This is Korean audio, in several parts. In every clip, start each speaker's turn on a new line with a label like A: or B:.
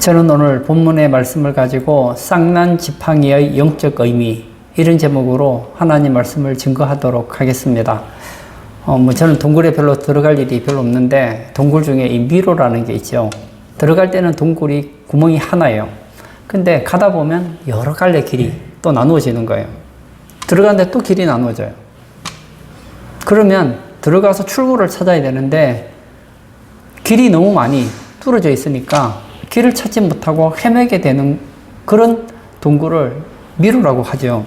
A: 저는 오늘 본문의 말씀을 가지고 쌍난 지팡이의 영적 의미, 이런 제목으로 하나님 말씀을 증거하도록 하겠습니다. 저는 동굴에 별로 들어갈 일이 별로 없는데 동굴 중에 이 미로라는 게 있죠. 들어갈 때는 동굴이 구멍이 하나예요. 근데 가다 보면 여러 갈래 길이 또 나누어지는 거예요. 들어가는데 또 길이 나누어져요. 그러면 들어가서 출구를 찾아야 되는데 길이 너무 많이 뚫어져 있으니까 길을 찾지 못하고 헤매게 되는 그런 동굴을 미로라고 하죠.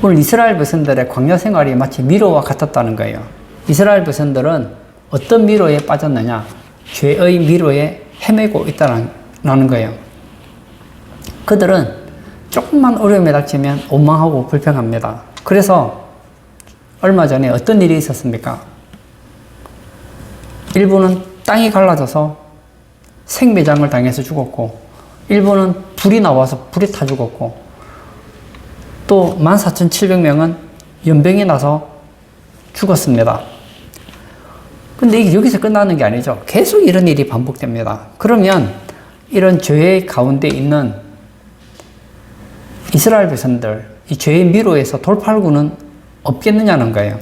A: 오늘 이스라엘 백성들의 광야 생활이 마치 미로와 같았다는 거예요. 이스라엘 백성들은 어떤 미로에 빠졌느냐? 죄의 미로에 헤매고 있다는 거예요. 그들은 조금만 어려움에 닥치면 원망하고 불평합니다. 그래서 얼마 전에 어떤 일이 있었습니까? 일부는 땅이 갈라져서 생매장을 당해서 죽었고, 일부는 불이 나와서 불이 타 죽었고, 또 14,700명은 연병이 나서 죽었습니다. 근데 이게 여기서 끝나는 게 아니죠. 계속 이런 일이 반복됩니다. 그러면 이런 죄의 가운데 있는 이스라엘 백성들, 이 죄의 미로에서 돌파할 구는 없겠느냐는 거예요.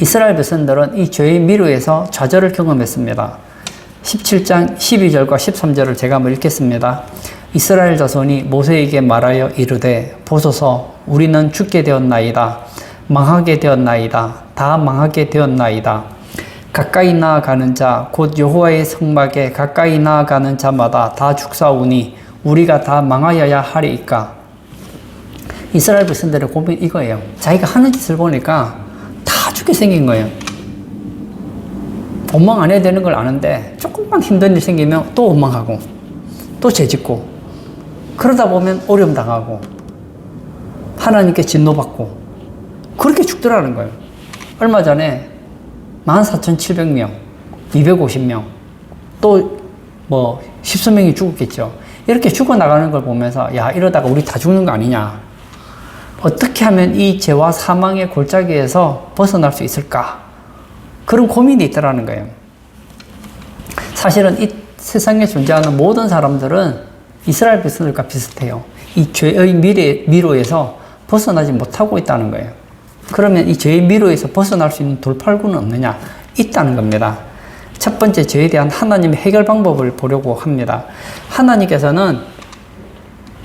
A: 이스라엘 백성들은 이 죄의 미로에서 좌절을 경험했습니다. 17장 12절과 13절을 제가 한번 읽겠습니다. 이스라엘 자손이 모세에게 말하여 이르되 보소서 우리는 죽게 되었나이다. 망하게 되었나이다. 다 망하게 되었나이다. 가까이 나아가는 자 곧 여호와의 성막에 가까이 나아가는 자마다 다 죽사오니 우리가 다 망하여야 하리이까. 이스라엘 백성들의 고민이 이거예요. 자기가 하는 짓을 보니까 다 죽게 생긴 거예요. 원망 안 해야 되는 걸 아는데 조금만 힘든 일 생기면 또 원망하고 또 죄짓고 그러다 보면 어려움 당하고 하나님께 진노받고 그렇게 죽더라는 거예요. 얼마 전에 14,700명, 250명, 또 뭐 10수명이 죽었겠죠. 이렇게 죽어나가는 걸 보면서 야, 이러다가 우리 다 죽는 거 아니냐. 어떻게 하면 이 죄와 사망의 골짜기에서 벗어날 수 있을까? 그런 고민이 있더라는 거예요. 사실은 이 세상에 존재하는 모든 사람들은 이스라엘 백성들과 비슷해요. 이 죄의 미로에서 벗어나지 못하고 있다는 거예요. 그러면 이 죄의 미로에서 벗어날 수 있는 돌파구는 없느냐? 있다는 겁니다. 첫 번째, 죄에 대한 하나님의 해결 방법을 보려고 합니다. 하나님께서는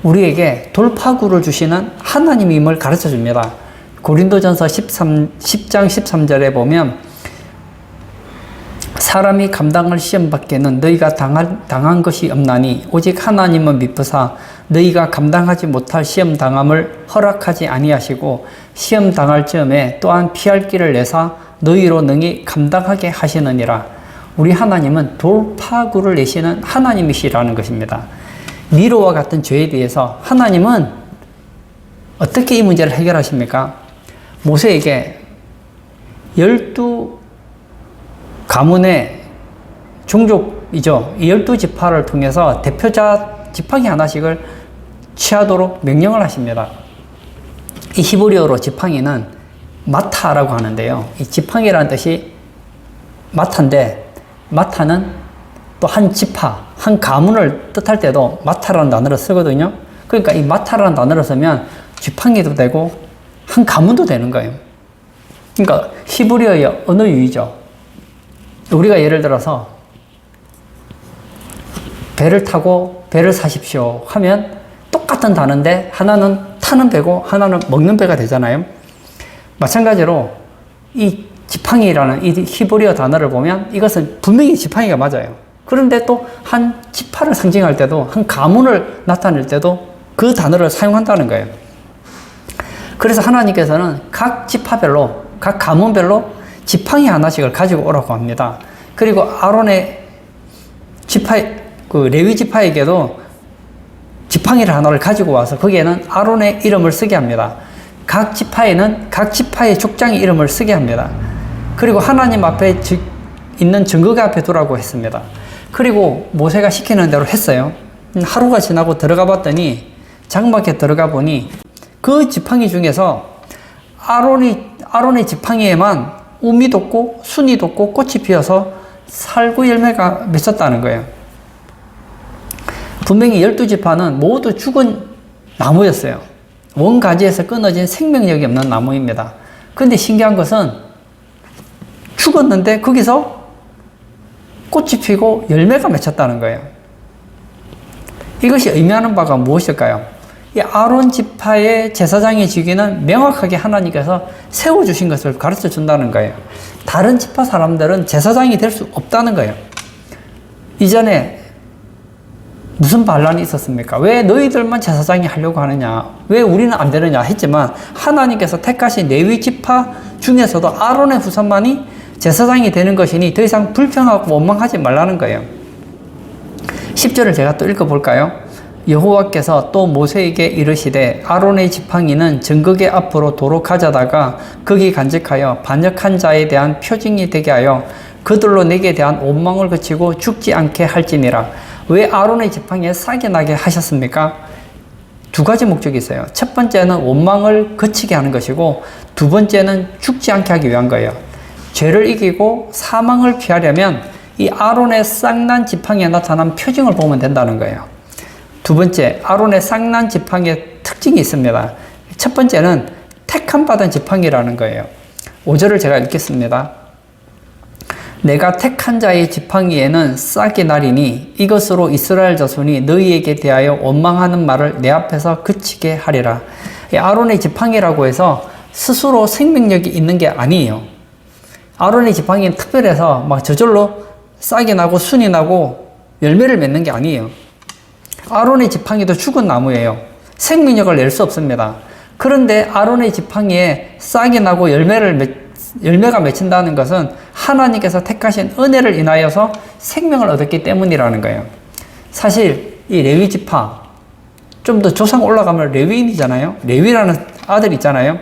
A: 우리에게 돌파구를 주시는 하나님임을 가르쳐 줍니다. 고린도전서 10장 13절에 보면 사람이 감당할 시험밖에는 너희가 당한 것이 없나니 오직 하나님은 미쁘사 너희가 감당하지 못할 시험 당함을 허락하지 아니하시고 시험 당할 즈음에 또한 피할 길을 내사 너희로 능히 감당하게 하시느니라. 우리 하나님은 돌파구를 내시는 하나님이시라는 것입니다. 미로와 같은 죄에 대해서 하나님은 어떻게 이 문제를 해결하십니까? 모세에게 12 가문의 종족이죠. 이 12지파를 통해서 대표자 지팡이 하나씩을 취하도록 명령을 하십니다. 이 히브리어로 지팡이는 마타라고 하는데요. 이 지팡이라는 뜻이 마타인데, 마타는 또 한 지파, 한 가문을 뜻할 때도 마타라는 단어를 쓰거든요. 그러니까 이 마타라는 단어를 쓰면 지팡이도 되고 한 가문도 되는 거예요. 그러니까 히브리어의 언어 유희죠. 우리가 예를 들어서 배를 타고 배를 사십시오 하면 똑같은 단어인데 하나는 타는 배고 하나는 먹는 배가 되잖아요. 마찬가지로 이 지팡이라는 이 히브리어 단어를 보면 이것은 분명히 지팡이가 맞아요. 그런데 또 한 지파를 상징할 때도 한 가문을 나타낼 때도 그 단어를 사용한다는 거예요. 그래서 하나님께서는 각 지파별로, 각 가문별로 지팡이 하나씩을 가지고 오라고 합니다. 그리고 아론의 지파, 레위 지파에게도 지팡이를 하나를 가지고 와서 거기에는 아론의 이름을 쓰게 합니다. 각 지파에는 각 지파의 족장의 이름을 쓰게 합니다. 그리고 하나님 앞에 있는 증거가 앞에 두라고 했습니다. 그리고 모세가 시키는 대로 했어요. 하루가 지나고 들어가 봤더니 장막에 들어가 보니 그 지팡이 중에서 아론의 지팡이에만 우미 돋고 순이 돋고 꽃이 피어서 살구 열매가 맺혔다는 거예요. 분명히 12지파는 모두 죽은 나무였어요. 원가지에서 끊어진 생명력이 없는 나무입니다. 그런데 신기한 것은 죽었는데 거기서 꽃이 피고 열매가 맺혔다는 거예요. 이것이 의미하는 바가 무엇일까요? 이 아론 지파의 제사장의 직위는 명확하게 하나님께서 세워주신 것을 가르쳐 준다는 거예요. 다른 지파 사람들은 제사장이 될 수 없다는 거예요. 이전에 무슨 반란이 있었습니까? 왜 너희들만 제사장이 하려고 하느냐? 왜 우리는 안 되느냐? 했지만 하나님께서 택하신 레위 지파 중에서도 아론의 후손만이 제사장이 되는 것이니 더 이상 불평하고 원망하지 말라는 거예요. 10절을 제가 또 읽어볼까요? 여호와께서 또 모세에게 이르시되 아론의 지팡이는 정극의 앞으로 도로 가져다가 거기 간직하여 반역한 자에 대한 표징이 되게 하여 그들로 내게 대한 원망을 그치고 죽지 않게 할지니라. 왜 아론의 지팡이에 싹이 나게 하셨습니까? 두 가지 목적이 있어요. 첫 번째는 원망을 그치게 하는 것이고 두 번째는 죽지 않게 하기 위한 거예요. 죄를 이기고 사망을 피하려면 이 아론의 싹난 지팡이에 나타난 표징을 보면 된다는 거예요. 두 번째, 아론의 싹난 지팡이의 특징이 있습니다. 첫 번째는 택함 받은 지팡이라는 거예요. 5절을 제가 읽겠습니다. 내가 택한 자의 지팡이에는 싹이 나리니 이것으로 이스라엘 자손이 너희에게 대하여 원망하는 말을 내 앞에서 그치게 하리라. 이 아론의 지팡이라고 해서 스스로 생명력이 있는 게 아니에요. 아론의 지팡이는 특별해서 막 저절로 싹이 나고 순이 나고 열매를 맺는 게 아니에요. 아론의 지팡이도 죽은 나무예요. 생명력을 낼 수 없습니다. 그런데 아론의 지팡이에 싹이 나고 열매가 맺힌다는 것은 하나님께서 택하신 은혜를 인하여서 생명을 얻었기 때문이라는 거예요. 사실 이 레위 지파, 좀 더 조상 올라가면 레위인이잖아요. 레위라는 아들 있잖아요.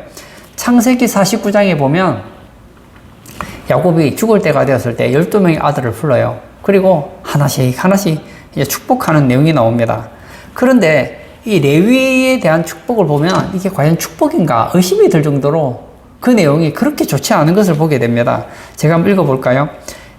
A: 창세기 49장에 보면 야곱이 죽을 때가 되었을 때 12명의 아들을 불러요. 그리고 하나씩 이제 축복하는 내용이 나옵니다. 그런데 이 레위에 대한 축복을 보면 이게 과연 축복인가 의심이 들 정도로 그 내용이 그렇게 좋지 않은 것을 보게 됩니다. 제가 한번 읽어볼까요?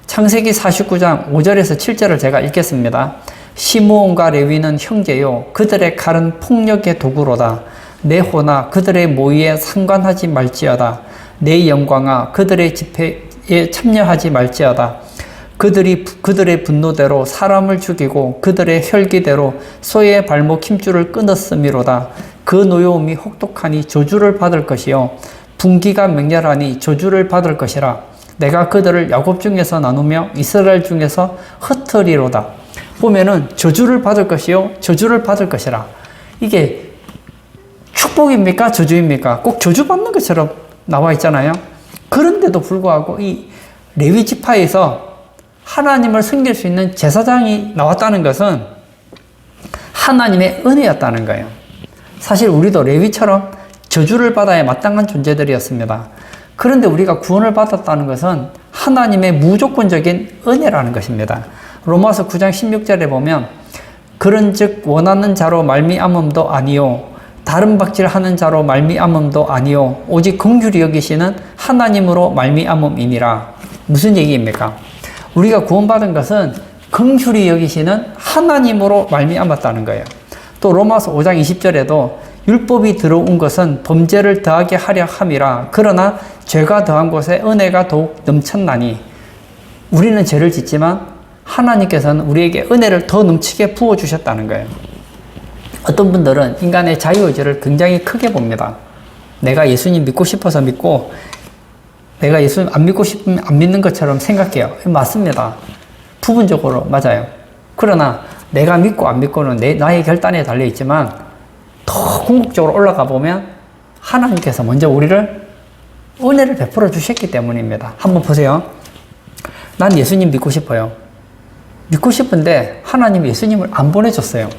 A: 창세기 49장 5절에서 7절을 제가 읽겠습니다. 시므온과 레위는 형제요 그들의 칼은 폭력의 도구로다. 내 호나 그들의 모의에 상관하지 말지어다. 내 영광아 그들의 집회에 참여하지 말지어다. 그들의 분노대로 사람을 죽이고 그들의 혈기대로 소의 발목 힘줄을 끊었음이로다. 그 노여움이 혹독하니 저주를 받을 것이요 분기가 맹렬하니 저주를 받을 것이라. 내가 그들을 야곱 중에서 나누며 이스라엘 중에서 흩으리로다. 보면은 저주를 받을 것이요 저주를 받을 것이라. 이게 축복입니까 저주입니까? 꼭 저주받는 것처럼 나와 있잖아요. 그런데도 불구하고 이 레위 지파에서 하나님을 섬길 수 있는 제사장이 나왔다는 것은 하나님의 은혜였다는 거예요. 사실 우리도 레위처럼 저주를 받아야 마땅한 존재들이었습니다. 그런데 우리가 구원을 받았다는 것은 하나님의 무조건적인 은혜라는 것입니다. 로마서 9장 16절에 보면 그런즉 원하는 자로 말미암음도 아니요 다른 박질하는 자로 말미암음도 아니요 오직 긍휼히 여기시는 하나님으로 말미암음이니라. 무슨 얘기입니까? 우리가 구원받은 것은 긍휼히 여기시는 하나님으로 말미암았다는 거예요. 또 로마서 5장 20절에도 율법이 들어온 것은 범죄를 더하게 하려 함이라. 그러나 죄가 더한 곳에 은혜가 더욱 넘쳤나니. 우리는 죄를 짓지만 하나님께서는 우리에게 은혜를 더 넘치게 부어주셨다는 거예요. 어떤 분들은 인간의 자유의지를 굉장히 크게 봅니다. 내가 예수님 믿고 싶어서 믿고 내가 예수님 안 믿고 싶으면 안 믿는 것처럼 생각해요. 맞습니다. 부분적으로 맞아요. 그러나 내가 믿고 안 믿고는 나의 결단에 달려있지만 더 궁극적으로 올라가 보면 하나님께서 먼저 우리를 은혜를 베풀어 주셨기 때문입니다. 한번 보세요. 난 예수님 믿고 싶어요. 믿고 싶은데 하나님이 예수님을 안 보내줬어요.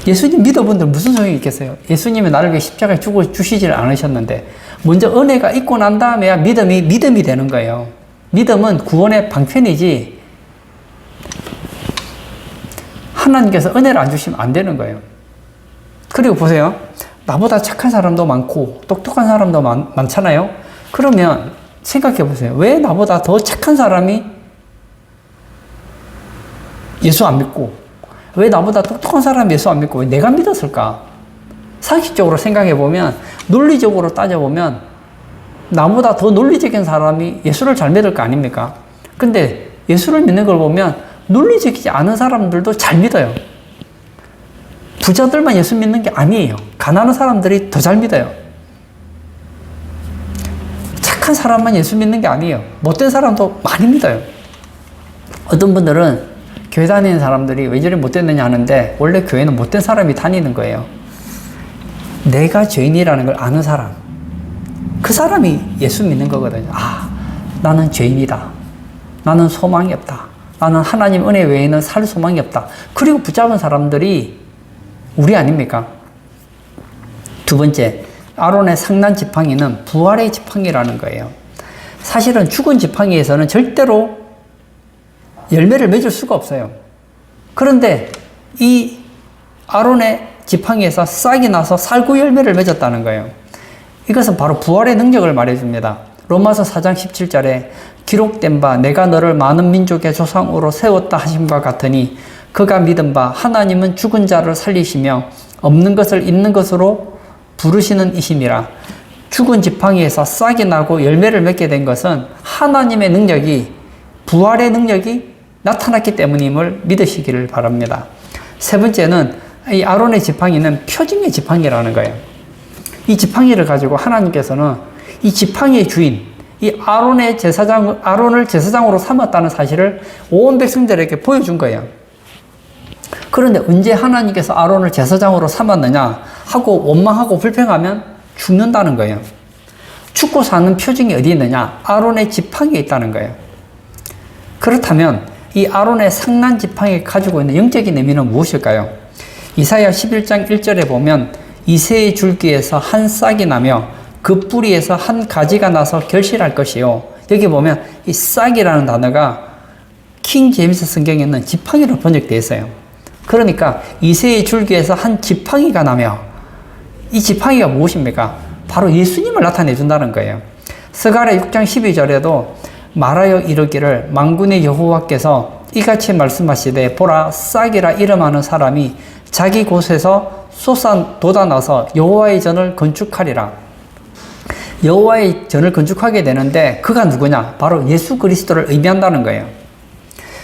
A: 예수님 믿어본 분들 무슨 소용이 있겠어요? 예수님이 나를 위해 십자가에 죽어주시질 않으셨는데 먼저 은혜가 있고 난 다음에야 믿음이 되는 거예요. 믿음은 구원의 방편이지 하나님께서 은혜를 안 주시면 안 되는 거예요. 그리고 보세요. 나보다 착한 사람도 많고 똑똑한 사람도 많잖아요. 그러면 생각해 보세요. 왜 나보다 더 착한 사람이 예수 안 믿고, 왜 나보다 똑똑한 사람이 예수 안 믿고 왜 내가 믿었을까? 상식적으로 생각해 보면, 논리적으로 따져보면 나보다 더 논리적인 사람이 예수를 잘 믿을 거 아닙니까? 근데 예수를 믿는 걸 보면 논리적이지 않은 사람들도 잘 믿어요. 부자들만 예수 믿는 게 아니에요. 가난한 사람들이 더 잘 믿어요. 착한 사람만 예수 믿는 게 아니에요. 못된 사람도 많이 믿어요. 어떤 분들은 교회 다니는 사람들이 왜 저리 못됐느냐 하는데, 원래 교회는 못된 사람이 다니는 거예요. 내가 죄인이라는 걸 아는 사람, 그 사람이 예수 믿는 거거든요. 아, 나는 죄인이다. 나는 소망이 없다. 나는 하나님 은혜 외에는 살 소망이 없다. 그리고 붙잡은 사람들이 우리 아닙니까? 두 번째, 아론의 상난 지팡이는 부활의 지팡이라는 거예요. 사실은 죽은 지팡이에서는 절대로 열매를 맺을 수가 없어요. 그런데 이 아론의 지팡이에서 싹이 나서 살구 열매를 맺었다는 거예요. 이것은 바로 부활의 능력을 말해줍니다. 로마서 4장 17절에 기록된 바 내가 너를 많은 민족의 조상으로 세웠다 하심과 같으니 그가 믿은 바 하나님은 죽은 자를 살리시며 없는 것을 있는 것으로 부르시는 이심이라. 죽은 지팡이에서 싹이 나고 열매를 맺게 된 것은 하나님의 능력이, 부활의 능력이 나타났기 때문임을 믿으시기를 바랍니다. 세 번째는 이 아론의 지팡이는 표징의 지팡이라는 거예요. 이 지팡이를 가지고 하나님께서는 이 지팡이의 주인, 이 아론을 제사장으로 삼았다는 사실을 온 백성들에게 보여준 거예요. 그런데 언제 하나님께서 아론을 제사장으로 삼았느냐 하고 원망하고 불평하면 죽는다는 거예요. 죽고 사는 표징이 어디 있느냐? 아론의 지팡이에 있다는 거예요. 그렇다면 이 아론의 상난 지팡이가 가지고 있는 영적인 의미는 무엇일까요? 이사야 11장 1절에 보면 이새의 줄기에서 한 싹이 나며 그 뿌리에서 한 가지가 나서 결실할 것이요. 여기 보면 이 싹이라는 단어가 킹 제임스 성경에는 지팡이로 번역되어 있어요. 그러니까 이새의 줄기에서 한 지팡이가 나며, 이 지팡이가 무엇입니까? 바로 예수님을 나타내 준다는 거예요. 스가랴 6장 12절에도 말하여 이르기를 만군의 여호와께서 이같이 말씀하시되 보라 싹이라 이름하는 사람이 자기 곳에서 솟아나서 여호와의 전을 건축하리라. 여호와의 전을 건축하게 되는데 그가 누구냐? 바로 예수 그리스도를 의미한다는 거예요.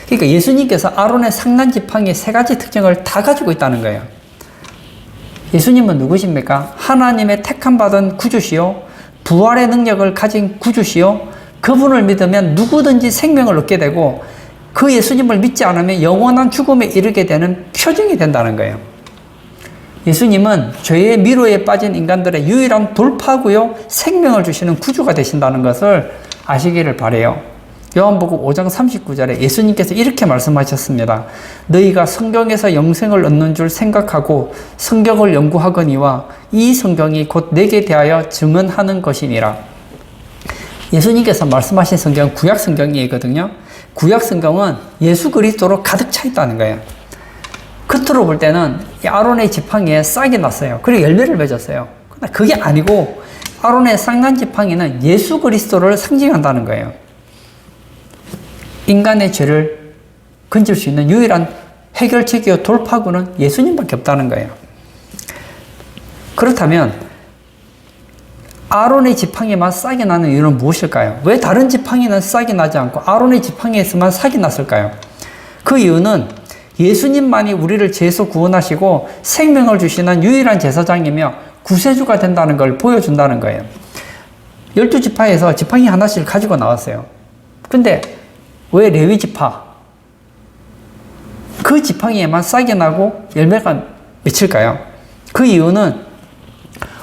A: 그러니까 예수님께서 아론의 상난 지팡이의 세 가지 특징을 다 가지고 있다는 거예요. 예수님은 누구십니까? 하나님의 택함 받은 구주시요, 부활의 능력을 가진 구주시요, 그분을 믿으면 누구든지 생명을 얻게 되고 그 예수님을 믿지 않으면 영원한 죽음에 이르게 되는 표징이 된다는 거예요. 예수님은 죄의 미로에 빠진 인간들의 유일한 돌파구요, 생명을 주시는 구주가 되신다는 것을 아시기를 바라요. 요한복음 5장 39절에 예수님께서 이렇게 말씀하셨습니다. 너희가 성경에서 영생을 얻는 줄 생각하고 성경을 연구하거니와 이 성경이 곧 내게 대하여 증언하는 것이니라. 예수님께서 말씀하신 성경은 구약 성경이거든요. 구약 성경은 예수 그리스도로 가득 차 있다는 거예요. 겉으로 볼 때는 이 아론의 지팡이에 싹이 났어요. 그리고 열매를 맺었어요. 근데 그게 아니고 아론의 상난 지팡이는 예수 그리스도를 상징한다는 거예요. 인간의 죄를 건질 수 있는 유일한 해결책이요 돌파구는 예수님밖에 없다는 거예요. 그렇다면 아론의 지팡이만 싹이 나는 이유는 무엇일까요? 왜 다른 지팡이는 싹이 나지 않고 아론의 지팡이에서만 싹이 났을까요? 그 이유는 예수님만이 우리를 죄에서 구원하시고 생명을 주시는 유일한 제사장이며 구세주가 된다는 걸 보여준다는 거예요. 12지파에서 지팡이 하나씩 가지고 나왔어요. 근데 왜 레위 지파? 그 지팡이에만 싹이 나고 열매가 맺힐까요? 그 이유는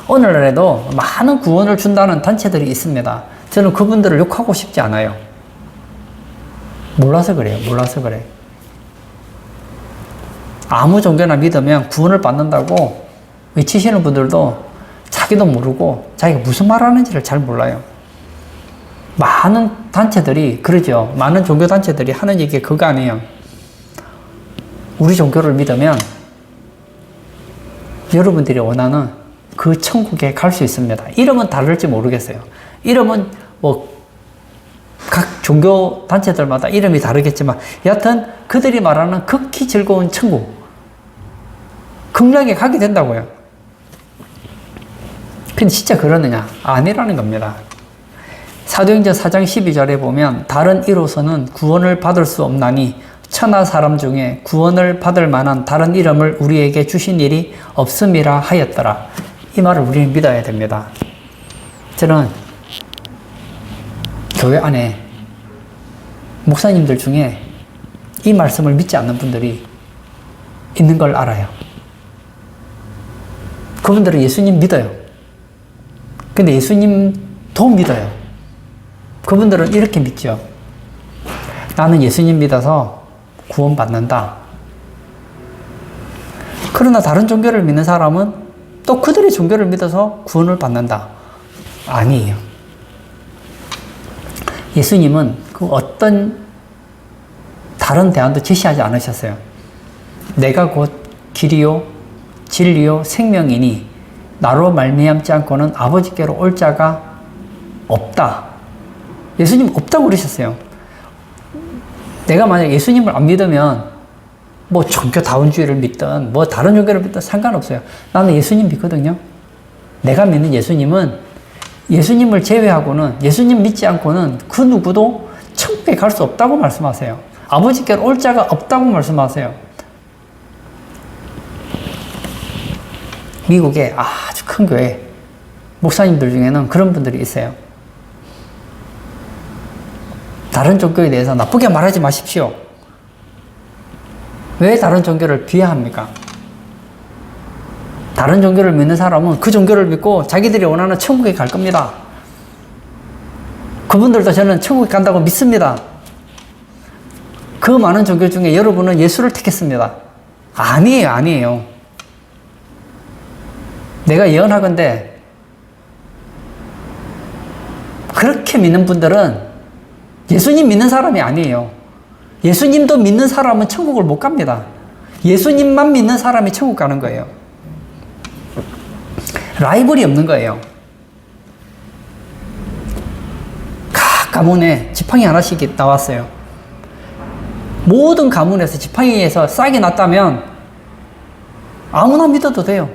A: 오늘날에도 많은 구원을 준다는 단체들이 있습니다. 저는 그분들을 욕하고 싶지 않아요. 몰라서 그래요. 몰라서 그래. 아무 종교나 믿으면 구원을 받는다고 외치시는 분들도 자기도 모르고 자기가 무슨 말 하는지를 잘 몰라요. 많은 단체들이 그러죠. 많은 종교단체들이 하는 얘기가 그거 아니에요. 우리 종교를 믿으면 여러분들이 원하는 그 천국에 갈 수 있습니다. 이름은 다를지 모르겠어요. 이름은 각 종교 단체들마다 이름이 다르겠지만 여하튼 그들이 말하는 극히 즐거운 천국, 극락에 가게 된다고요. 근데 진짜 그러느냐? 아니라는 겁니다. 사도행전 4장 12절에 보면 다른 이로서는 구원을 받을 수 없나니 천하 사람 중에 구원을 받을 만한 다른 이름을 우리에게 주신 일이 없음이라 하였더라. 이 말을 우리는 믿어야 됩니다. 저는 교회 안에 목사님들 중에 이 말씀을 믿지 않는 분들이 있는 걸 알아요. 그분들은 예수님 믿어요. 근데 예수님도 믿어요. 그분들은 이렇게 믿죠. 나는 예수님 믿어서 구원받는다. 그러나 다른 종교를 믿는 사람은 또 그들의 종교를 믿어서 구원을 받는다. 아니에요. 예수님은 그 어떤 다른 대안도 제시하지 않으셨어요. 내가 곧 길이요 진리요 생명이니 나로 말미암지 않고는 아버지께로 올 자가 없다. 예수님 없다고 그러셨어요. 내가 만약 예수님을 안 믿으면 뭐 종교 다원주의를 믿든 뭐 다른 종교를 믿든 상관없어요. 나는 예수님 믿거든요. 내가 믿는 예수님은 예수님을 제외하고는, 예수님 믿지 않고는 그 누구도 천국에 갈 수 없다고 말씀하세요. 아버지께로 올 자가 없다고 말씀하세요. 미국의 아주 큰 교회 목사님들 중에는 그런 분들이 있어요. 다른 종교에 대해서 나쁘게 말하지 마십시오. 왜 다른 종교를 비하합니까? 다른 종교를 믿는 사람은 그 종교를 믿고 자기들이 원하는 천국에 갈 겁니다. 그분들도 저는 천국에 간다고 믿습니다. 그 많은 종교 중에 여러분은 예수를 택했습니다. 아니에요, 아니에요. 내가 예언하건대 그렇게 믿는 분들은 예수님 믿는 사람이 아니에요. 예수님도 믿는 사람은 천국을 못 갑니다. 예수님만 믿는 사람이 천국 가는 거예요. 라이벌이 없는 거예요. 각 가문에 지팡이 하나씩 나왔어요. 모든 가문에서 지팡이에서 싹이 났다면 아무나 믿어도 돼요.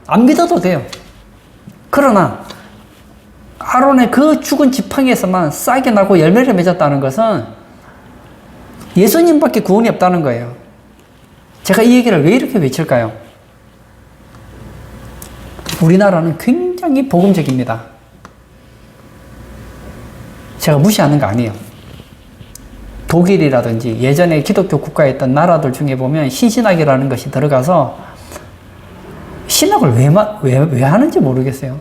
A: 안 믿어도 돼요. 그러나 아론의 그 죽은 지팡이에서만 싹이 나고 열매를 맺었다는 것은 예수님밖에 구원이 없다는 거예요. 제가 이 얘기를 왜 이렇게 외칠까요? 우리나라는 굉장히 복음적입니다. 제가 무시하는 거 아니에요. 독일이라든지 예전에 기독교 국가였던 나라들 중에 보면 신신학이라는 것이 들어가서 신학을 왜 하는지 모르겠어요.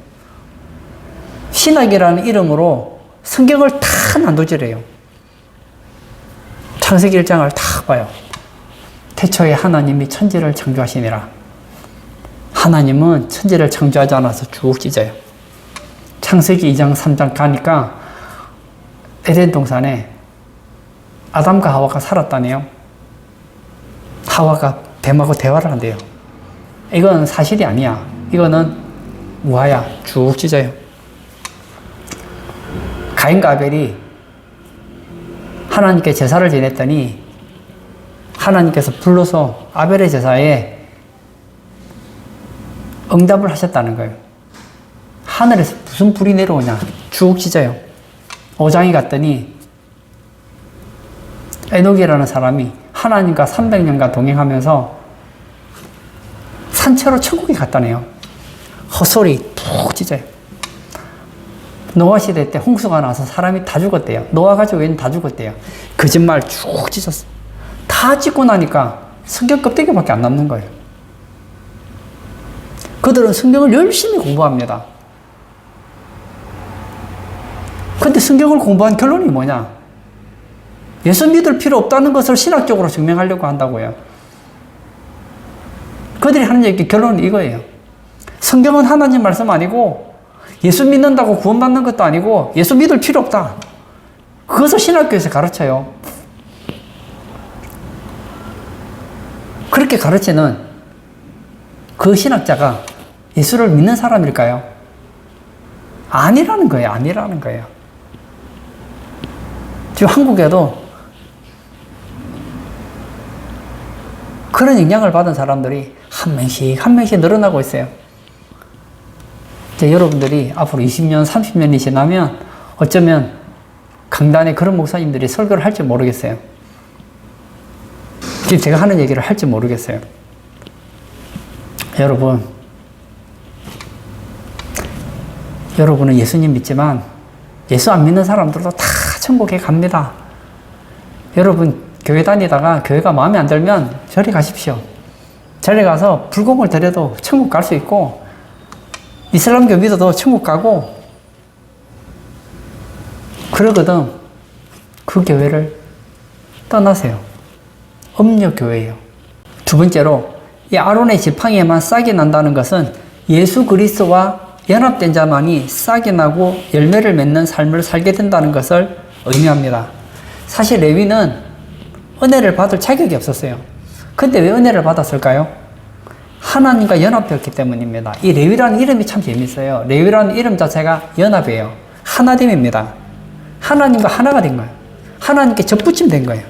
A: 신학이라는 이름으로 성경을 다 난도질해요. 창세기 1장을 다 봐요. 태초에 하나님이 천지를 창조하시니라. 하나님은 천지를 창조하지 않아서 쭉 찢어요. 창세기 2장 3장 가니까 에덴 동산에 아담과 하와가 살았다네요. 하와가 뱀하고 대화를 한대요. 이건 사실이 아니야. 이거는 우화야. 쭉 찢어요. 가인과 아벨이 하나님께 제사를 지냈더니 하나님께서 불러서 아벨의 제사에 응답을 하셨다는 거예요. 하늘에서 무슨 불이 내려오냐. 쭉 찢어요. 5장에 갔더니 에녹이라는 사람이 하나님과 300년간 동행하면서 산채로 천국에 갔다네요. 헛소리 푹 찢어요. 노아 시대 때 홍수가 나서 사람이 다 죽었대요. 노아 가족 외에는 다 죽었대요. 거짓말 쭉 찢었어. 다 찢고 나니까 성경 껍데기밖에 안 남는 거예요. 그들은 성경을 열심히 공부합니다. 근데 성경을 공부한 결론이 뭐냐? 예수 믿을 필요 없다는 것을 신학적으로 증명하려고 한다고요. 그들이 하는 얘기 결론은 이거예요. 성경은 하나님 말씀 아니고 예수 믿는다고 구원받는 것도 아니고 예수 믿을 필요 없다. 그것을 신학교에서 가르쳐요. 그렇게 가르치는 그 신학자가 예수를 믿는 사람일까요? 아니라는 거예요. 아니라는 거예요. 지금 한국에도 그런 영향을 받은 사람들이 한 명씩 늘어나고 있어요. 이제 여러분들이 앞으로 20년, 30년이 지나면 어쩌면 강단에 그런 목사님들이 설교를 할지 모르겠어요. 지금 제가 하는 얘기를 할지 모르겠어요. 여러분은 예수님 믿지만 예수 안 믿는 사람들도 다 천국에 갑니다. 여러분 교회 다니다가 교회가 마음에 안 들면 저리 가십시오. 저리 가서 불공을 드려도 천국 갈 수 있고 이슬람교 믿어도 천국 가고 그러거든. 그 교회를 떠나세요. 음녀교회예요. 두 번째로 이 아론의 지팡이에만 싹이 난다는 것은 예수 그리스도와 연합된 자만이 싹이 나고 열매를 맺는 삶을 살게 된다는 것을 의미합니다. 사실 레위는 은혜를 받을 자격이 없었어요. 근데 왜 은혜를 받았을까요? 하나님과 연합되었기 때문입니다. 이 레위라는 이름이 참 재밌어요. 레위라는 이름 자체가 연합이에요. 하나됨입니다. 하나님과 하나가 된 거예요. 하나님께 접붙임된 거예요.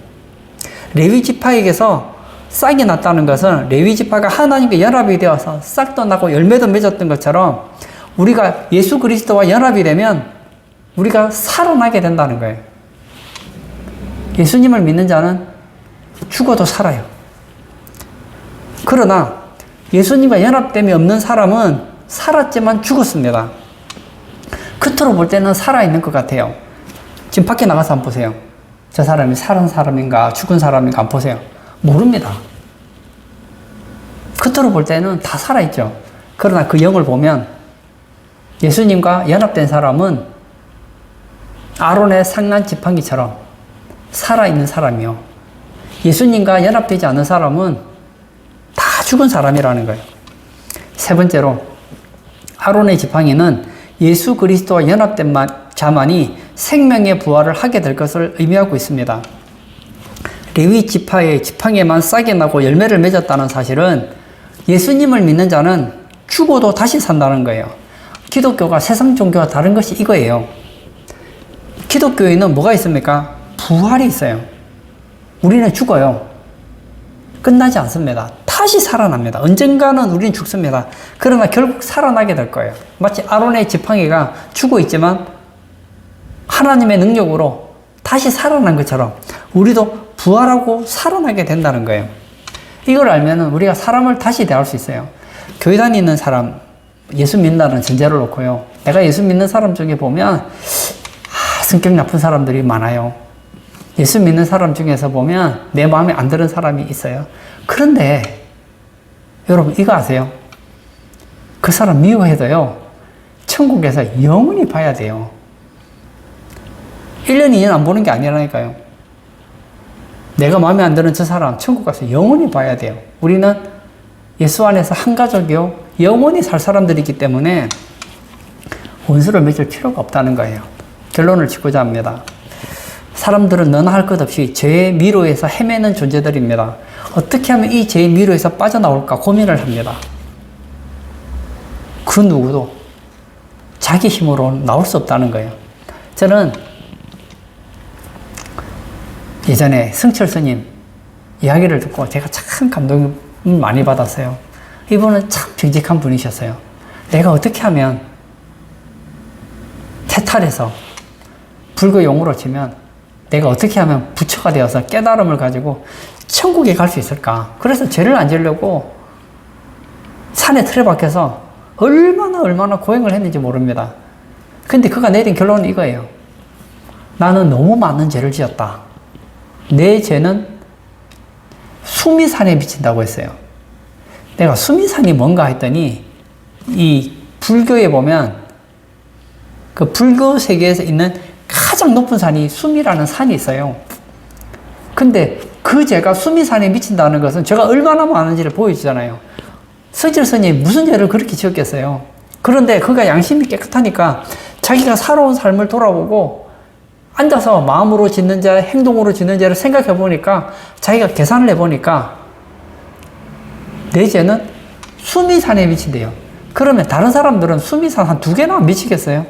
A: 레위 지파에게서 싹이 났다는 것은 레위 지파가 하나님과 연합이 되어서 싹도 나고 열매도 맺었던 것처럼 우리가 예수 그리스도와 연합이 되면 우리가 살아나게 된다는 거예요. 예수님을 믿는 자는 죽어도 살아요. 그러나 예수님과 연합됨이 없는 사람은 살았지만 죽었습니다. 겉으로 볼 때는 살아있는 것 같아요. 지금 밖에 나가서 한번 보세요. 저 사람이 살은 사람인가 죽은 사람인가 한번 보세요. 모릅니다. 겉으로 볼 때는 다 살아있죠. 그러나 그 영을 보면 예수님과 연합된 사람은 아론의 상난 지팡이처럼 살아있는 사람이요. 예수님과 연합되지 않은 사람은 다 죽은 사람이라는 거예요. 세 번째로 아론의 지팡이는 예수 그리스도와 연합된 자만이 생명의 부활을 하게 될 것을 의미하고 있습니다. 레위 지파의 지팡이에만 싹이 나고 열매를 맺었다는 사실은 예수님을 믿는 자는 죽어도 다시 산다는 거예요. 기독교가 세상 종교와 다른 것이 이거예요. 기독교에는 뭐가 있습니까? 부활이 있어요. 우리는 죽어요. 끝나지 않습니다. 다시 살아납니다. 언젠가는 우리는 죽습니다. 그러나 결국 살아나게 될 거예요. 마치 아론의 지팡이가 죽어 있지만 하나님의 능력으로 다시 살아난 것처럼 우리도 부활하고 살아나게 된다는 거예요. 이걸 알면 우리가 사람을 다시 대할 수 있어요. 교회 다니는 사람, 예수 믿는다는 전제를 놓고요. 내가 예수 믿는 사람 중에 보면 성격 나쁜 사람들이 많아요. 예수 믿는 사람 중에서 보면 내 마음에 안 드는 사람이 있어요. 그런데 여러분 이거 아세요? 그 사람 미워해도요. 천국에서 영원히 봐야 돼요. 1년, 2년 안 보는 게 아니라니까요. 내가 마음에 안 드는 저 사람 천국 가서 영원히 봐야 돼요. 우리는 예수 안에서 한 가족이요. 영원히 살 사람들이기 때문에 원수를 맺을 필요가 없다는 거예요. 결론을 짓고자 합니다. 사람들은 너나 할 것 없이 죄의 미로에서 헤매는 존재들입니다. 어떻게 하면 이 죄의 미로에서 빠져나올까 고민을 합니다. 그 누구도 자기 힘으로 나올 수 없다는 거예요. 저는 예전에 성철 스님 이야기를 듣고 제가 참 감동을 많이 받았어요. 이분은 참 정직한 분이셨어요. 내가 어떻게 하면 태탈해서 불교 용어로 치면 내가 어떻게 하면 부처가 되어서 깨달음을 가지고 천국에 갈 수 있을까? 그래서 죄를 안 지려고 산에 틀에 박혀서 얼마나 고행을 했는지 모릅니다. 근데 그가 내린 결론은 이거예요. 나는 너무 많은 죄를 지었다. 내 죄는 수미산에 미친다고 했어요. 내가 수미산이 뭔가 했더니 이 불교에 보면 그 불교 세계에서 있는 가장 높은 산이 수미라는 산이 있어요. 근데 그 죄가 수미산에 미친다는 것은 죄가 얼마나 많은지를 보여주잖아요. 서질 스님이 무슨 죄를 그렇게 지었겠어요. 그런데 그가 양심이 깨끗하니까 자기가 살아온 삶을 돌아보고 앉아서 마음으로 짓는 죄, 행동으로 짓는 죄를 생각해 보니까 자기가 계산을 해 보니까 내 죄는 수미산에 미친대요. 그러면 다른 사람들은 수미산 한 2개나 안 미치겠어요?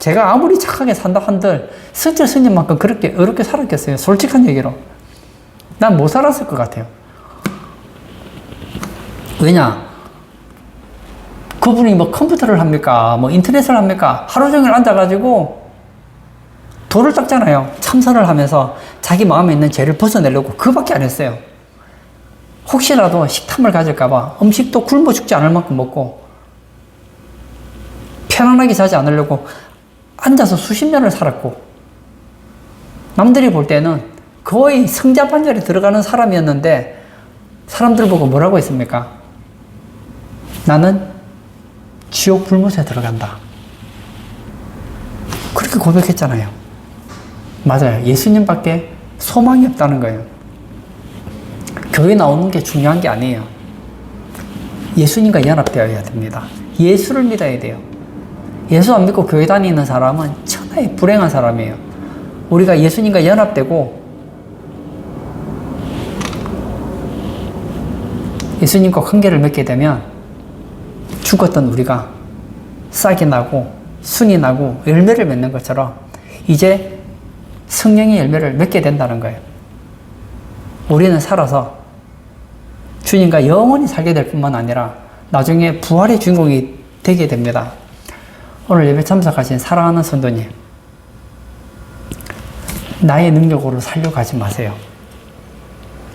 A: 제가 아무리 착하게 산다 한들 승철 스님만큼 그렇게 어렵게 살았겠어요? 솔직한 얘기로. 난 못 살았을 것 같아요. 왜냐? 그분이 뭐 컴퓨터를 합니까? 뭐 인터넷을 합니까? 하루 종일 앉아가지고 돌을 닦잖아요. 참선을 하면서 자기 마음에 있는 죄를 벗어내려고 그밖에 안 했어요. 혹시라도 식탐을 가질까봐 음식도 굶어 죽지 않을 만큼 먹고 편안하게 자지 않으려고 앉아서 수십 년을 살았고 남들이 볼 때는 거의 성자반열에 들어가는 사람이었는데 사람들 보고 뭐라고 했습니까? 나는 지옥 불못에 들어간다. 그렇게 고백했잖아요. 맞아요. 예수님밖에 소망이 없다는 거예요. 교회 나오는 게 중요한 게 아니에요. 예수님과 연합되어야 됩니다. 예수를 믿어야 돼요. 예수 안 믿고 교회 다니는 사람은 천하의 불행한 사람이에요. 우리가 예수님과 연합되고 예수님과 관계를 맺게 되면 죽었던 우리가 싹이 나고 순이 나고 열매를 맺는 것처럼 이제 성령의 열매를 맺게 된다는 거예요. 우리는 살아서 주님과 영원히 살게 될 뿐만 아니라 나중에 부활의 주인공이 되게 됩니다. 오늘 예배 참석하신 사랑하는 성도님, 나의 능력으로 살려가지 마세요.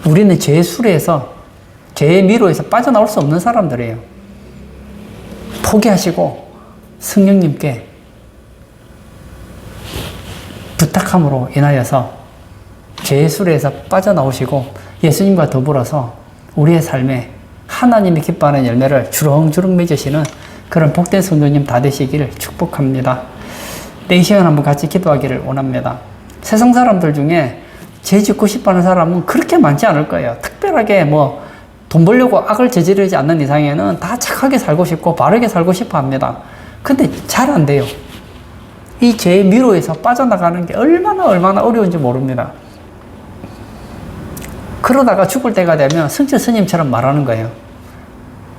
A: 우리는 죄의 수레에서 죄의 미로에서 빠져나올 수 없는 사람들이에요. 포기하시고 성령님께 부탁함으로 인하여서 죄의 수레에서 빠져나오시고 예수님과 더불어서 우리의 삶에 하나님이 기뻐하는 열매를 주렁주렁 맺으시는 그런 복된 성도님 다 되시기를 축복합니다. 이 시간 한번 같이 기도하기를 원합니다. 세상 사람들 중에 죄 짓고 싶어하는 사람은 그렇게 많지 않을 거예요. 특별하게 뭐 돈 벌려고 악을 저지르지 않는 이상에는 다 착하게 살고 싶고 바르게 살고 싶어 합니다. 근데 잘 안 돼요. 이 죄의 미로에서 빠져나가는 게 얼마나 어려운지 모릅니다. 그러다가 죽을 때가 되면 승철 스님처럼 말하는 거예요.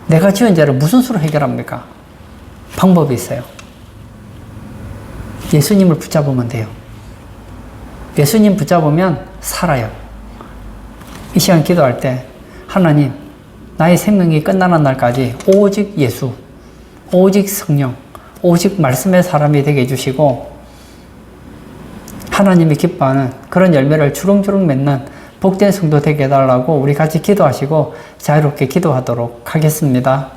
A: 내가 지은 죄를 무슨 수로 해결합니까? 방법이 있어요. 예수님을 붙잡으면 돼요. 예수님 붙잡으면 살아요. 이 시간 기도할 때 하나님, 나의 생명이 끝나는 날까지 오직 예수, 오직 성령, 오직 말씀의 사람이 되게 해주시고 하나님이 기뻐하는 그런 열매를 주렁주렁 맺는 복된 성도 되게 해달라고 우리 같이 기도하시고 자유롭게 기도하도록 하겠습니다.